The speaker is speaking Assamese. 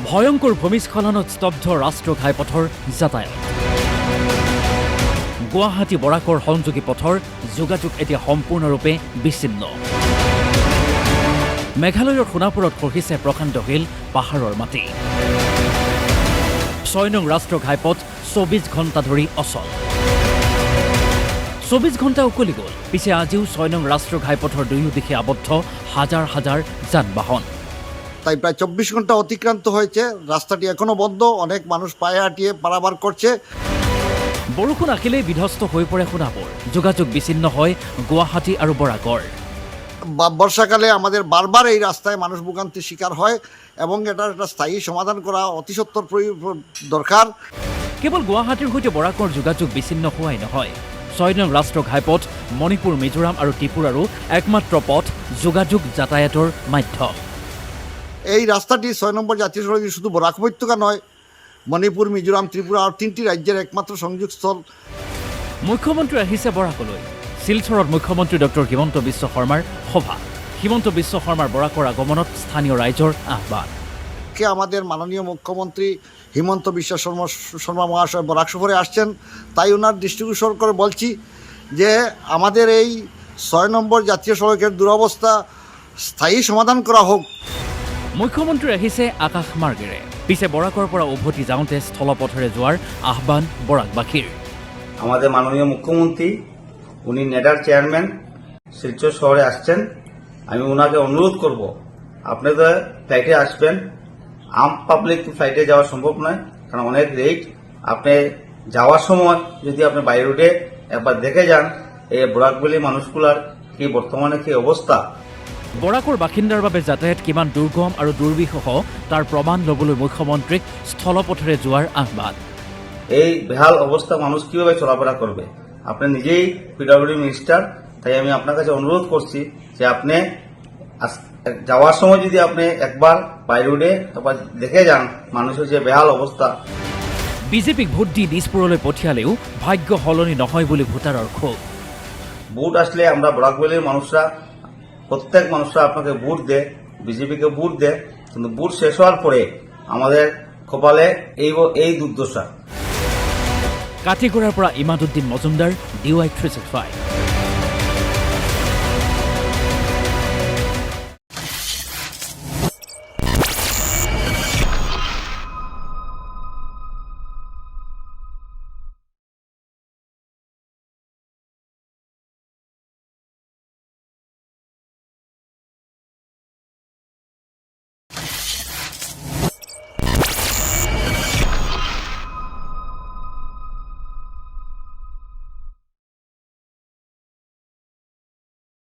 ভয়ংকৰ ভূমিস্খলনত স্তব্ধ ৰাষ্ট্ৰীয় ঘাইপথৰ যাতায়াত। গুৱাহাটী বৰাকৰ সংযোগী পথৰ যোগাযোগ এতিয়া সম্পূৰ্ণৰূপে বিচ্ছিন্ন। মেঘালয়ৰ সোণাপুৰত খহিছে প্ৰকাণ্ড শিল, পাহাৰৰ মাটি। ৬ নং ৰাষ্ট্ৰীয় ঘাইপথ ২৪ ঘণ্টা ধৰি অচল। ২৪ ঘণ্টা উকলি গ'ল, পিছে আজিও ৬ নং ৰাষ্ট্ৰীয় ঘাইপথৰ দুয়ো দিশে আবদ্ধ হাজাৰ হাজাৰ যান বাহন। তাই প্ৰায় ২৪ ঘন্টা অতিক্ৰান্ত হয়েছে, ৰাস্তাটি এখনো বন্ধ, অনেক মানুষ পায়ে হাঁটিয়ে পাৰাবাৰ কৰছে। বৰষুণ আহিলেই বিধ্বস্ত হৈ পৰে সোণাপুৰ, যোগাযোগ বিচ্ছিন্ন হয় গুৱাহাটী আৰু বৰাকৰ। বর্ষাকালে আমাদের বারবার এই রাস্তায় মানুষ ভোগান্তির শিকার হয় এবং এটার একটা স্থায়ী সমাধান করা অতি সত্বর দরকার। কেৱল গুৱাহাটীৰ সৈতে বৰাকৰ যোগাযোগ বিচ্ছিন্ন হোৱাই নহয়, ৬ নং ৰাষ্ট্ৰীয় ঘাইপথ মণিপুৰ, মিজোৰাম আৰু ত্ৰিপুৰাৰো একমাত্ৰ পথ, যোগাযোগ যাতায়াতৰ মাধ্যম। এই রাস্তাটি ৬ নম্বর জাতীয় সড়কে শুধু বরাক উপত্যকা নয়, মণিপুর, মিজোরাম, ত্রিপুরা আর ৩টি রাজ্যের একমাত্র সংযোগস্থল। মুখ্যমন্ত্ৰী আহিছে বৰাকলৈ। শিলচৰত মুখ্যমন্ত্ৰী ডক্টৰ হিমন্ত বিশ্ব শৰ্মাৰ সভা। হিমন্ত বিশ্ব শৰ্মাৰ বৰাকৰ আগমনত স্থানীয় ৰাইজৰ আহ্বান। আমাদের মাননীয় মুখ্যমন্ত্রী হিমন্ত বিশ্ব শর্মা মহাশয় বরাক সফরে আসছেন, তাই ওনার দৃষ্টিগোচর করে বলছি যে আমাদের এই ৬ নম্বর জাতীয় সড়কের দুরবস্থা স্থায়ী সমাধান করা হোক। মুখ্যমন্ত্ৰী আহিছে আকাশ মাৰ্গেৰে, পিছে বৰাকৰ পৰা উভতি যাওঁতে স্থলপথেৰে যোৱাৰ আহ্বান বৰাকবাসীৰ। আমাদের মাননীয় মুখ্যমন্ত্রী উনি নেডার চেয়ারম্যান শিলচর শহরে আসছেন। আমি ওনাকে অনুরোধ করব, আপনাদের ফ্লাইটে আসবেন। আম পাবলিক ফ্লাইটে যাওয়া সম্ভব নয়, কারণ অনেক রেট। আপনি যাওয়ার সময় যদি আপনি বাই রোডে একবার দেখে যান এই বরাকবেলি মানুষগুলার কি বর্তমানে কি অবস্থা। বৰাকৰ বাসিন্দাৰ বাবে যাতায়াত কিমান দুৰ্গম আৰু দুৰ্বিষহ তাৰ প্ৰমাণ ল'বলৈ মুখ্যমন্ত্ৰীক স্থলপথেৰে যোৱাৰ আহ্বান। এই বেহাল অবস্থা মানুষ কিভাবে চলাফেরা করবে? আপনি নিজেই পিডব্লিউডি মিনিস্টার, তাই আমি আপনার কাছে অনুরোধ করছি যে আপনি যাওয়ার সময় যদি আপনি একবার বাই রোডে একবার দেখে যান মানুষের যে বেহাল অবস্থা। বিজেপিক ভোট দি দিছপুৰলৈ পঠিয়ালেও ভাগ্য সলনি নহয় বুলি ভোটাৰৰ ক্ষোভ। ভোট আসলে আমরা বরাকবেলির মানুষরা, প্রত্যেক মানুষরা আপনাকে ভোট দেয়, বিজেপিকে ভোট দেয়, কিন্তু ভোট শেষ হওয়ার পরে আমাদের কপালে এই দুর্দশা। কাটিগড়াৰ পৰা ইমাদুদ্দিন মজুমদাৰ, DY 365।